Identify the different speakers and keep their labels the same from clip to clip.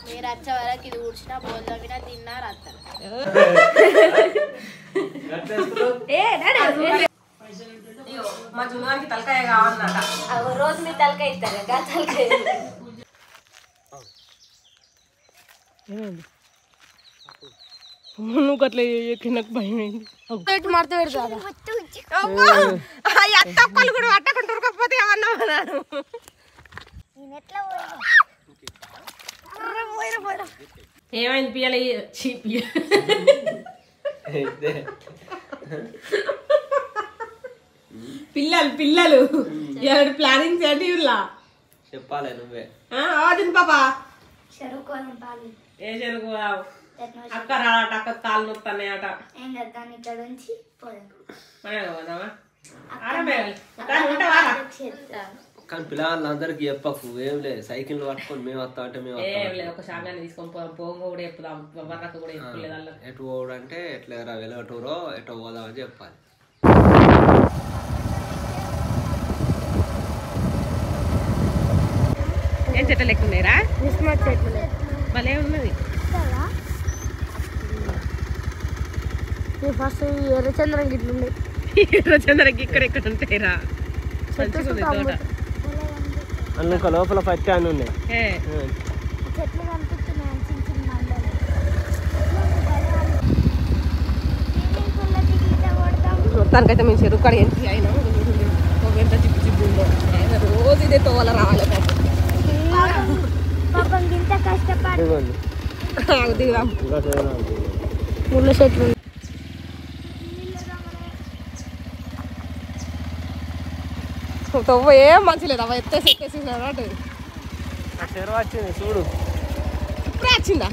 Speaker 1: మీరు వచ్చే వరకు ఇది ఊడ్చినా బోల్దా వినా తిన్నారు అత్తరు
Speaker 2: మా జునానికి తలకాయ కావాలన్నట
Speaker 1: రోజు మీ తలకాయ ఇస్తారు తలకాయ
Speaker 3: నువ్వు అట్లా నాకు భయం అయింది
Speaker 1: మడత పెడతా
Speaker 3: అత్తక్కలు కూడా పట్టకుండా ఉరకపోతే ఏమన్నా ఏమైంది పిల్లలు పిల్లలు పిల్లలు ఎవరి ప్లానింగ్ ఏంటి ఇలా
Speaker 4: చెప్పాలి నువ్వే
Speaker 3: ఆదిన్ పాపా
Speaker 1: చెరుకోవాలి
Speaker 3: ఏ చెరుకు అక్క రాట అక్క కాళ్ళు నొప్పున్నాయట
Speaker 1: ఏం చేద్దాం ఇక్కడ నుంచి పోదాం
Speaker 4: కానీ పిల్లలందరికి చెప్పకు ఏం లేదు సైకిల్ పట్టుకొని మేము వస్తాం అంటే మేము
Speaker 3: ఒక శాఖని తీసుకొని పోంగ కూడా చెప్పుదాం వర్రక్క కూడా చెప్పలేదు
Speaker 4: ఎటు పోవడం అంటే ఎట్లా వెళ్ళటూరో ఎటో పోదామని చెప్పాలి
Speaker 3: ఏం చెట్లు ఎక్కున్నాయిరా భలే ఉన్నది
Speaker 1: ఫస్ట్ ఎర్రచంద్రం గిట్లుండే
Speaker 3: ఎర్రచంద్రకి ఇక్కడ ఉంటాయిరా మంచిగా ఉంది తోట
Speaker 4: అందులో లోపల పచ్చి అని ఉన్నాయి
Speaker 1: చెట్లు కనిపిస్తున్నాయి చిన్న చిన్న
Speaker 3: మొత్తానికైతే మేము చెరువు కాడ ఎంట్రీ అయినా ఎంత చిప్పు చిప్పు ఉందో రోజు ఇదే తోవాల రావాలి
Speaker 1: పాపం ఇంత కష్టపడి
Speaker 3: దిగుదాం
Speaker 1: ముళ్ళ చెట్లు
Speaker 3: తవ్వ ఏం మంచి లేదు అవ ఎత్తేసి అటు
Speaker 4: చెరువు వచ్చింది చూడు
Speaker 3: ఇప్పుడే వచ్చిందా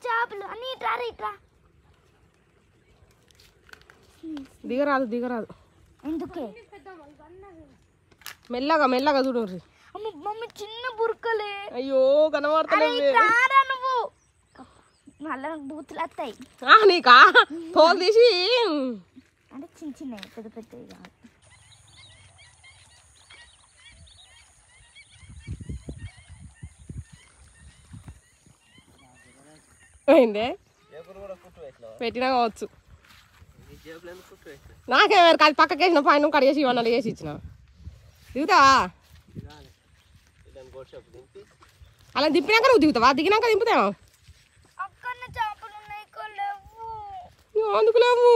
Speaker 1: చేపలు అన్ని ఇట్రా ఇట్రా
Speaker 3: దిగరాదు దిగరాదు
Speaker 1: ఎందుకే
Speaker 3: మెల్లగా మెల్లగా చూడు
Speaker 1: మమ్మీ చిన్న బుర్కలే
Speaker 3: అయ్యో కనబడతలేవు
Speaker 1: నువ్వు మళ్ళీ నాకు బూతులు వస్తాయి
Speaker 3: నీకా తోలు తీసి
Speaker 1: అంటే చిన్న చిన్నవి పెద్ద పెద్దవి కాదు
Speaker 3: పోయిందే పెట్టినా కావచ్చు నాకేమైనా కాదు పక్కకి వేసిన పైన కడిగేసి ఇవన్నీ వేసి ఇచ్చిన దిగుతావా అలా దింపినాక నువ్వు దిగుతావా దిగినాక దింపుతావా అందుకు లేవు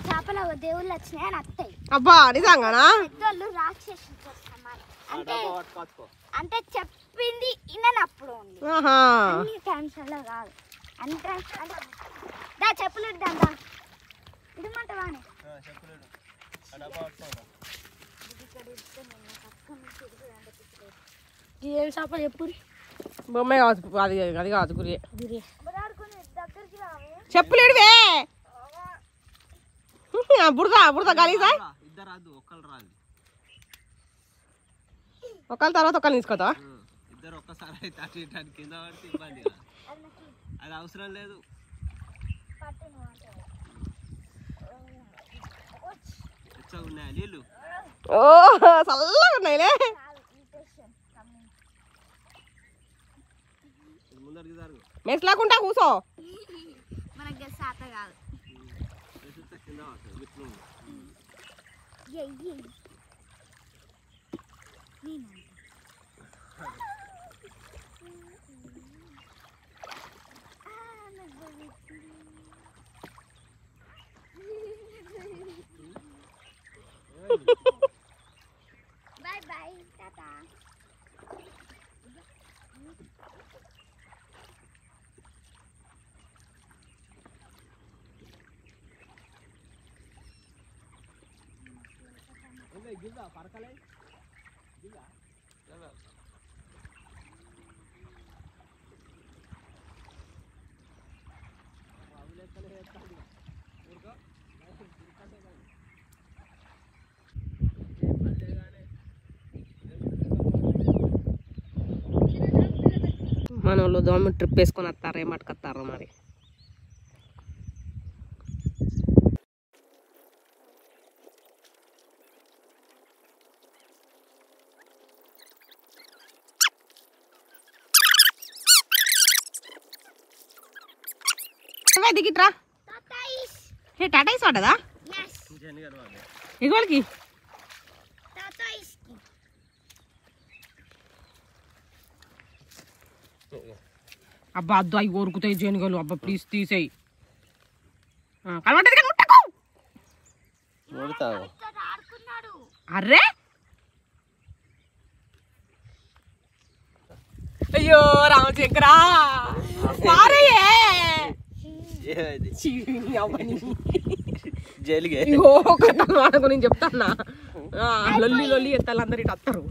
Speaker 1: చేపల దేవుళ్ళు వచ్చినాయి అని వస్తాయి
Speaker 3: అబ్బా నిజంగానా
Speaker 1: పెద్దోళ్ళు రాక్షసులు అంటే అంటే చెప్పింది వినప్పుడు ఉంది అన్ని క్యాన్సర్లో కాదు అంటే దా చెప్పులు ఇద్దాందా ఇడమంటవా ఏం చేపలు చెప్పు
Speaker 3: బొమ్మే కావచ్చు అది అది కావచ్చు గురి
Speaker 1: దగ్గరికి రావే
Speaker 3: చెప్పులు ఇడివే బుడదా బుడదా గలీజా ఒకళ్ళ తర్వాత ఒకళ్ళు తీసుకోతావా
Speaker 4: ఇద్దరు ఒక్కసారి అయితే అటు ఇటు అని కింద పడితే ఇబ్బంది అది అవసరం లేదు ఉన్నాయా నీళ్ళు
Speaker 3: ఓ చల్లగా ఉన్నాయిలే
Speaker 4: ముందరికి జరుగు
Speaker 3: మెస్లాకుంటా కూసో
Speaker 1: మనకి సాత కాదు
Speaker 4: కింద
Speaker 1: Bye bye, tata.
Speaker 4: Gilda పరకలే Gilda
Speaker 3: మన వాళ్ళు దోమ ట్రిప్ వేసుకొని వస్తారో ఏమట్టుకొస్తారో మరి. దిగిట్రా హే టాటాయిస్ వాడదా ఇవాళకి అబ్బా అద్దు అవి కోరుకుతాయి జనుగలు. అబ్బా ప్లీజ్ తీసేయి. అర్రే అయ్యో రామచంద్రా నేను చెప్తాన్నా లొల్లి లొల్లి ఎత్తాలి అందరు ఇటు వస్తారు.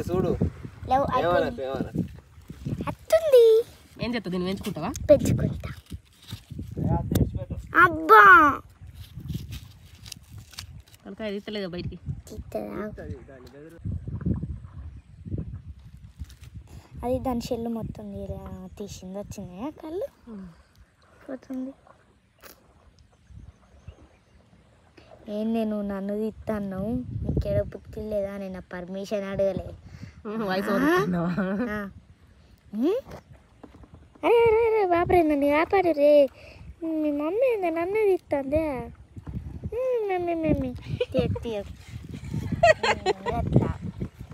Speaker 4: చూడు
Speaker 3: ఏం చెప్తా దీన్ని పెంచుకుంటావా?
Speaker 1: పెంచుకుంటా. అబ్బా
Speaker 3: తలకాయ తీస్తలేదా బయటికి?
Speaker 1: అది దాని చెల్లు మొత్తం తీసింది వచ్చినాయా కళ్ళు పోతుంది. ఏం నేను నన్ను తీస్తాను నీకేడ బుద్ధి లేదా? నేను పర్మిషన్ అడగలే. అరే అరే అరే బాబరే నన్ను కాపాడు రే. మీ మమ్మీ నన్ను తీస్తుందే. మమ్మీ మమ్మీ తీయకు అట్లా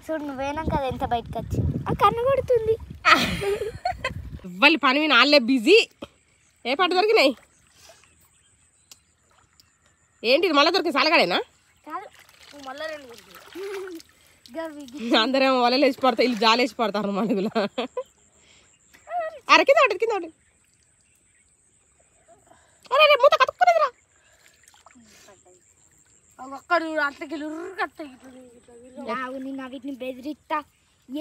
Speaker 1: చూడు. నువ్వేనాం కదా ఎంత బయటకు వచ్చింది. ఆ కన్ను కొడుతుంది.
Speaker 3: ఇవ్వాలి పని నాళ్ళే బిజీ. ఏ పాట దొరికినాయి ఏంటి? మళ్ళీ దొరికింది సాలగాడేనా? అందరేమో వలలు వేసి పడతాయి, వీళ్ళు జాలు వేసి పడతారు మనుగులో. అరే కింద ఒకటి కింద ఒకటి. అరే మూత కతుక్కునేదిరా.
Speaker 1: నేను వీటిని బెదిరిస్తా.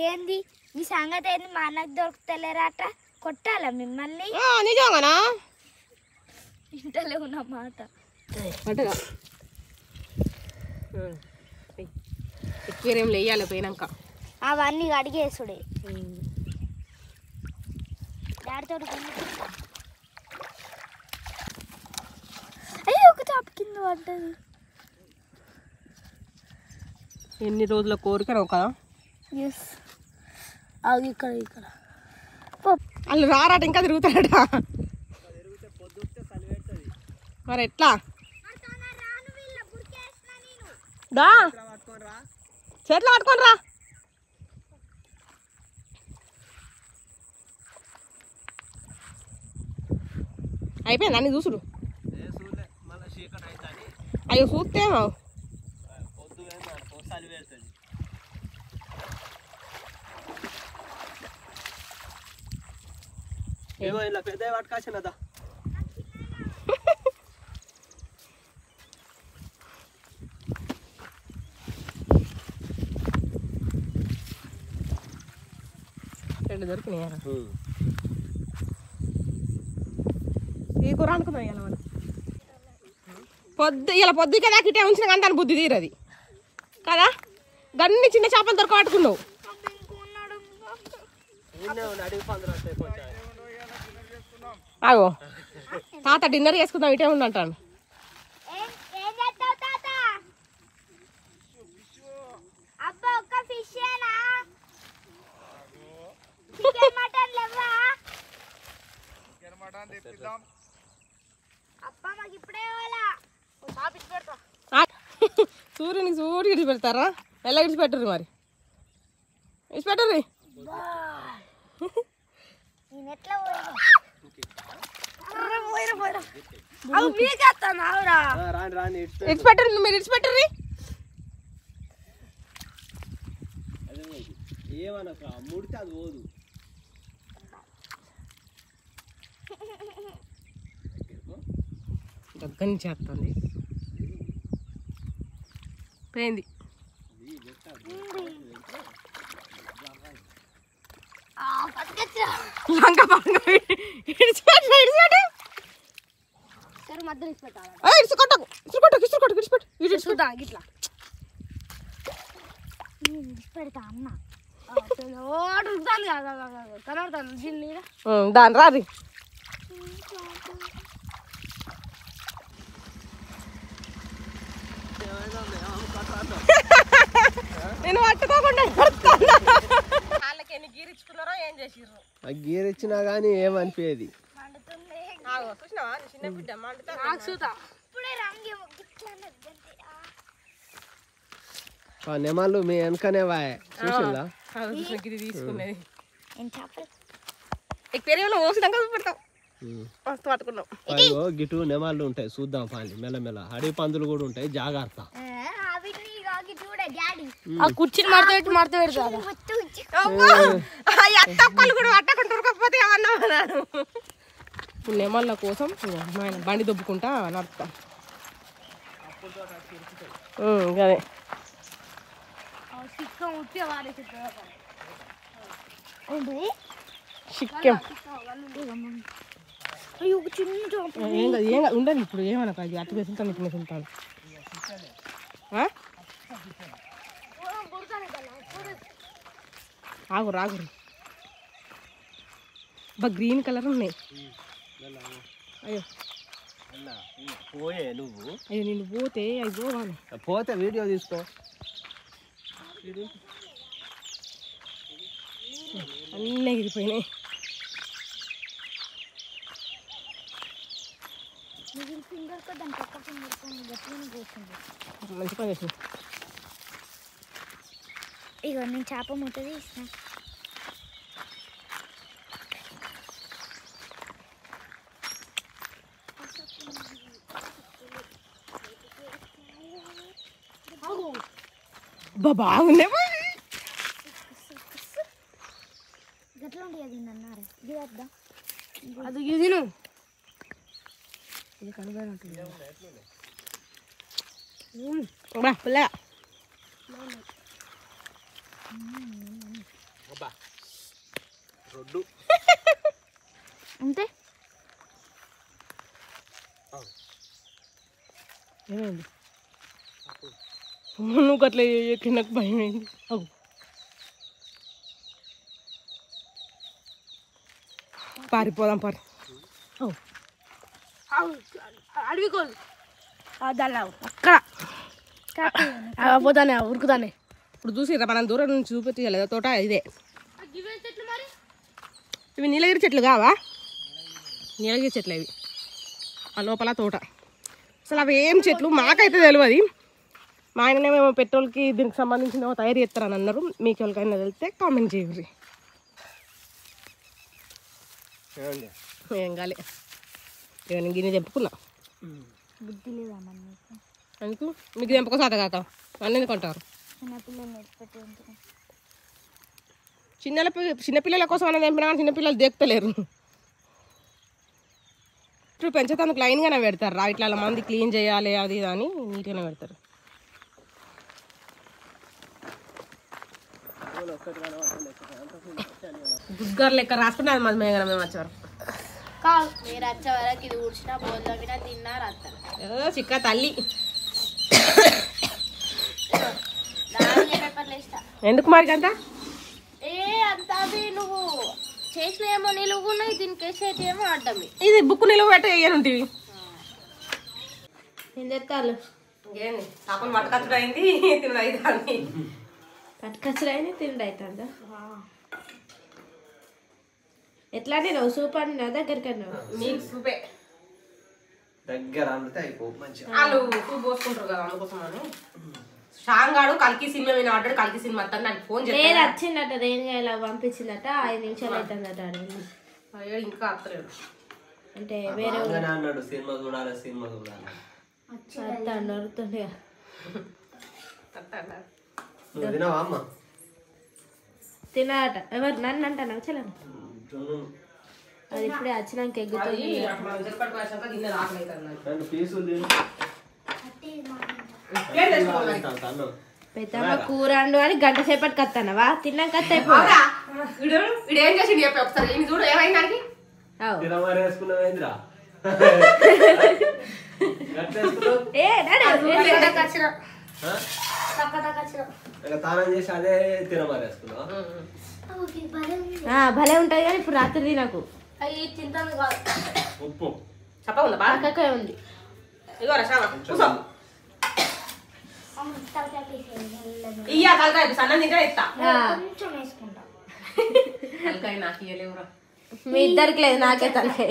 Speaker 1: ఏంది మీ సంగతి ఏంది? మా అన్నకు దొరుకుతలేరాట కొట్టాలా మిమ్మల్ని?
Speaker 3: నిజంగానా?
Speaker 1: ఇంటలే ఉన్నమాట
Speaker 3: ఎక్కువేం లేయాలి పోయినాక.
Speaker 1: అవన్నీ అడిగేసుడే డాడీతో. అయ్యో ఒక చాప కింద పడ్డది.
Speaker 3: ఎన్ని రోజుల కోరికను కదా.
Speaker 1: ఇక్కడ ఇక్కడ
Speaker 3: వాళ్ళు రారాట ఇంకా తిరుగుతారట. మరి ఎట్లా దా చేతిలో పట్టుకొని రా. అయిపోయింది అన్ని చూసుడు. అయ్యో చూస్తేమో
Speaker 4: ఏమో ఇలా పెద్ద పట్టుకొచ్చినదా.
Speaker 3: రెండు దొరికినాయా? ఈ కూర అనుకుందాం ఇలా మనం ఇలా పొద్దు కదా కిటే ఉంచిన కానీ దాని బుద్ధి తీరది కదా. దాన్ని చిన్న చేపలు దొరకబట్టుకున్నావు. ఆగో తాత డిన్నర్ చేసుకుందాం ఇటే ఉండంటాను. సూర్యునికి సూర్యుడు ఇడిచి పెడతారా? ఎలా ఇడిచి పెట్టరు మరి? ఇడిచి పెట్టరు. ఇడిచి పెట్టరు మీరు ఇడిచి పెట్టరు.
Speaker 4: ఏమన్నా ముడితే అది పోదు.
Speaker 3: దగ్గర చేస్తుంది పోయింది. లంక
Speaker 1: పెడతా అన్న
Speaker 3: దాని రాది నేను పట్టుకోకుండా వాళ్ళకి ఎన్ని గీరించుకున్నారో ఏం చేసిర్రు
Speaker 4: ఆ గీర్ ఇచ్చినా కానీ ఏమనిపించేది
Speaker 3: చూసినావా చిన్న బిడ్డ
Speaker 4: నెమళ్ళు మీ వెనకనే వాయ్ చూసిందా
Speaker 3: ఇది తీసుకునేది
Speaker 1: నేను చేపలు
Speaker 3: పెరిగిన ఓసినాక పెడతాం మస్తు పట్టుకున్నాం
Speaker 4: అయ్యో గిటు నెమళ్ళు ఉంటాయి చూద్దాం పాలి మెల్లమెల్ల అడవి పందులు కూడా ఉంటాయి జాగ్రత్త
Speaker 1: ఆ కుర్చీని మడత పెడతారు
Speaker 3: అత్తప్పలు కూడా పట్టకుండా ఉరకపోతే ఏమన్నా అన్నాను ఇప్పుడు నెమళ్ళ కోసం ఆయన బండి దొబ్బుకుంటా నడుపుతాం అదే చిక్కెం ఏం కాదు ఏం కాదు ఉండదు ఇప్పుడు ఏమన్నా అది అటు వేసుకుంటాను ఇటు వేసుకుంటాను ఆగురు ఆగురు బా గ్రీన్ కలర్ ఉన్నాయి అయ్యో
Speaker 4: పోయే నువ్వు
Speaker 3: అయ్యో నేను పోతే అవి పోవాలి
Speaker 4: పోతే వీడియో తీసుకో
Speaker 3: అన్నీ ఎగిరిపోయినాయి మంచి పని చేసిన
Speaker 1: ఇగో నేను చేప మూత తీసిన
Speaker 3: బాగున్నాయి
Speaker 1: గట్లా ఉండి అది అన్నారు ఇది వద్దా
Speaker 3: అది ఇది ఇది కనబడినట్టు పిల్ల
Speaker 4: రొడ్డు
Speaker 1: అంతే
Speaker 3: ఏమైంది నువ్వు అట్లా ఎక్కి నాకు భయం అయింది అవు పారిపోదాం పారి అడవికోలు దాన్ని అక్కడ పోతానే ఉరుకుతానే ఇప్పుడు చూసిరా మనం దూరం నుంచి చూపించలేదు తోట ఇదే ఇవి నీలగిరి చెట్లు కావా నీలగిరి చెట్లు ఇవి ఆ లోపల తోట అసలు అవి ఏం చెట్లు మాకైతే తెలియదు మా ఆయననే మేము పెట్రోల్కి దీనికి సంబంధించిన తయారు చేస్తారని అన్నారు మీకు ఎవరికైనా తెలిస్తే కామెంట్ చేయండి ఏం కాలే నేను గిన్నె తెంపుకున్నా
Speaker 1: బుద్ధి లేదా
Speaker 3: అందుకు మీకు తెంపకోసాట కాక అన్నీ ఎందుకుంటారు
Speaker 1: చిన్నపిల్లలు నేర్చిపెట్టి ఉంటుంది
Speaker 3: చిన్నపిల్లల కోసం అనేది తెంపినా కానీ చిన్నపిల్లలు దేకుతలేరు ఇప్పుడు పెంచేతానికి లైన్గానే పెడతారు రా ఇట్లా మంది క్లీన్ చేయాలి అది ఇది అని నీట్గానే పెడతారు గుడ్గారు లెక్క రాసుకుంటే అది మాది మేఘన మేము వచ్చేవారు
Speaker 1: కాదు మీరు వచ్చే వరకు ఇది ఊడ్చినా బోల్దమినా తిన్నారు అత్తారు
Speaker 3: చిక్క తల్లి
Speaker 1: పేపర్లు వేస్తా
Speaker 3: ఎందుకు మరి అంతా
Speaker 1: అంత అది నువ్వు చేసిన ఏమో నిలువున్నాయి దీనికి వేసేది ఏమో అడ్డం
Speaker 3: ఇది బుక్ నిలువ పెట్ట వేయనుంటివి
Speaker 1: నేను తెస్తాను
Speaker 3: ఏంది చేపలు పట్టుకచ్చుడు అయింది తినడు అవుతుంది
Speaker 1: పట్టుకచ్చుడు అయింది తిండి అవుతుందా ఎట్లా నేను సూప్ అని నా దగ్గరికి అన్నావు
Speaker 3: నీకు సూపే
Speaker 4: దగ్గర అమ్మితే అయిపో మంచిగా
Speaker 3: వాళ్ళు సూప్ పోసుకుంటారు కదా అందుకోసం అని షాంగాడు కల్కి సినిమా విని ఆడాడు కల్కి సినిమా అతను నాకు ఫోన్
Speaker 1: నేను
Speaker 3: చేస్తాను
Speaker 1: వచ్చిందట నేను ఇలా పంపించిందట 5 నిమిషాలు అవుతుందట
Speaker 3: అయ్యో ఇంకా అత్తలేడు
Speaker 1: అంటే వేరే
Speaker 4: అన్నాడు సినిమా చూడాలి
Speaker 1: అడుగుతుండే
Speaker 4: నువ్వు తినవా అమ్మ
Speaker 1: తినాట ఎవరు నన్ను అంటాను వచ్చాను అది ఇప్పుడే వచ్చినాక ఎగ్గుతుంది
Speaker 4: రెండు పీసులు తిను
Speaker 1: పెద్దమ్మ కూర అండు అని గంట సేపటికి వస్తానవా తిన్నాక
Speaker 3: ఏం చేసిండు చెప్పి ఒకసారి ఏమి చూడు ఏమైందానికి
Speaker 4: తినమని వేసుకున్నావేంద్రా ఇంకా తానం చేసి అదే తినమారేసుకున్నావా?
Speaker 1: భలే ఉంటుంది కానీ ఇప్పుడు రాత్రి తినకు.
Speaker 2: అవి తింటాను కాదు.
Speaker 4: ఉప్పు
Speaker 3: చప్ప ఉందా బాగా?
Speaker 1: పక్కకే ఉంది.
Speaker 3: ఇగో రసామ కూసో. ఇయ్యా తలకాయ సన్నం తింటే ఇస్తా.
Speaker 1: కొంచెం వేసుకుంటా.
Speaker 3: తలకాయ నాకు ఇయ్యలేవురా.
Speaker 1: మీ ఇద్దరికి లేదు, నాకే తలకాయ.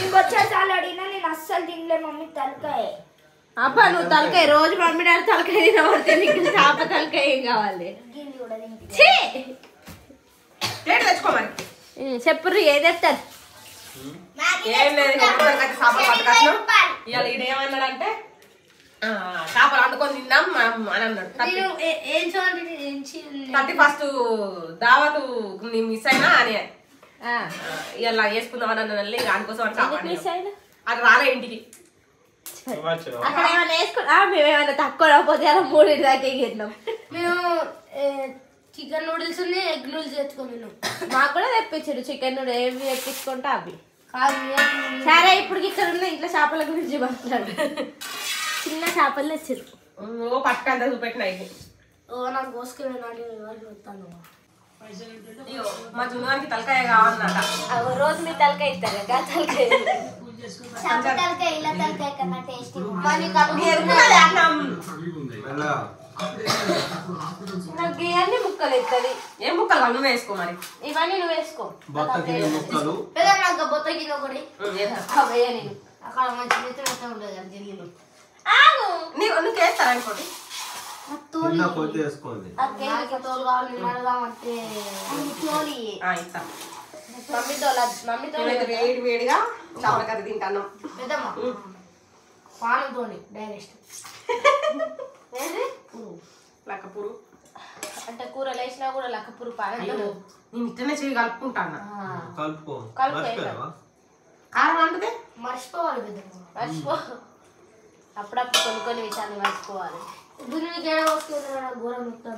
Speaker 1: ఇంకొచ్చేసారి అడిగినా నేను అస్సలు తినలే మమ్మీ తలకాయ. అబ్బా నువ్వు తలకాయ రోజు మమ్మీ డాడీ తలకాయ తినబడితే నీకు చేప తలకాయ ఏం కావాలి?
Speaker 3: తెచ్చుకో మరి.
Speaker 1: చెప్పుర్రు ఏది ఎత్తారు?
Speaker 3: ఏం లేదు చేపలు పట్టుకొచ్చినాం. ఇవాళ ఈయన ఏమన్నాడంటే చేపలు వండుకొని తిందాం అని అన్నాడు. 31st దావతు మిస్ అయినా అని ఇలా వేసుకుందాం అని అన్న. ఇక అందుకోసం అది రాలే ఇంటికి.
Speaker 1: అక్కడ ఏమైనా వేసుకున్నా మేమేమైనా తక్కువ రాకపోతే అలా 3 దాకా ఎగిరినాం.
Speaker 2: మేము చికెన్ నూడిల్స్ ఉన్నాయి, ఎగ్ నూడిల్స్ తెచ్చుకున్నాం.
Speaker 1: మాకు కూడా తెప్పించారు చికెన్ నూడిల్స్. ఏవి తెప్పించుకుంటే అవి సరే. ఇప్పుడు ఇక్కడ ఉన్న ఇంట్లో చేపల గురించి మాట్లాడు. చిన్న చేపలు తెచ్చారు.
Speaker 3: పట్టుకంతా చూపెట్టిన
Speaker 2: నాకు కోసుకునే నాటి వరకు వస్తాను.
Speaker 3: మా జున్నుగారికి తలకాయ కావాలన్నట.
Speaker 1: రోజు మీ తలకాయ ఇస్తారు కదా తలకాయ. నాకు ఇవన్నీ ముక్కలు ఎత్తది.
Speaker 3: ఏం ముక్కలు నువ్వు వేసుకో మరి.
Speaker 1: ఇవన్నీ నువ్వు వేసుకో.
Speaker 2: బొత్తకి ఒకటి అక్కడ మంచి మెత్త ఉండదు కదా జల్లీలో.
Speaker 3: నువ్వు వేస్తారా అనుకోండి.
Speaker 2: తోలు కావాలి నడదామంటే
Speaker 1: మమ్మీతో
Speaker 3: వేడి వేడిగా చేపల కర్రీ తింటాను.
Speaker 2: పెద్దమ్మ పానంతో డైరెక్ట్
Speaker 3: లక్కపూరు
Speaker 1: అంటే కూరలు వేసినా కూడా లక్కపూరు పానంతో.
Speaker 3: నేను ఇట్టనే చేయి కలుపుకుంటాను.
Speaker 4: కలుపుకో.
Speaker 3: కారం అంటే
Speaker 2: మర్చిపోవాలి పెద్దమ్మ.
Speaker 1: మర్చిపో. అప్పుడప్పుడు కొన్ని విషయాలు మర్చిపోవాలి.
Speaker 2: ఘోరం మొత్తం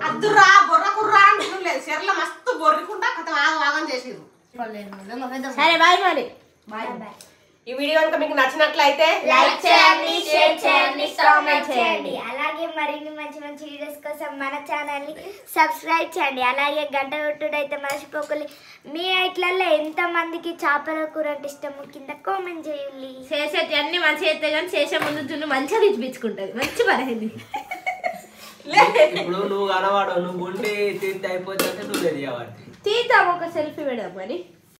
Speaker 3: అద్దురా బొర్ర కుర్రా అంటే చెర్ల మస్తు బొర్రికుంటా కథ ఆగం చేసేది.
Speaker 1: సరే బాయ్ మరి.
Speaker 2: Bye bye.
Speaker 3: ఈ వీడియో కనుక మీకు నచ్చినట్లయితే
Speaker 1: లైక్ చేయండి, షేర్ చేయండి, కామెంట్ చేయండి.
Speaker 5: అలాగే మరిన్ని మంచి మంచి వీడియోస్ కోసం మన ఛానల్ని సబ్స్క్రైబ్ చేయండి. అలాగే గంట కొట్టుడైతే మర్చిపోకలి. మీ ఐట్లలో ఎంతమందికి చేపల కూర అంటే ఇష్టము కింద కామెంట్ చేయండి.
Speaker 1: చేసేటి అన్ని మంచిగా అయితే కానీ చేసే ముందు జున్ను మంచిగా పిచ్చిపించుకుంటుంది. మంచి పని.
Speaker 4: ఇప్పుడు నువ్వు కనవాడు నువ్వు ఉండి తీర్తి అయిపోతే నువ్వు తెలియవాడి
Speaker 1: తీద్దాం, ఒక సెల్ఫీ పెడదాం మరి.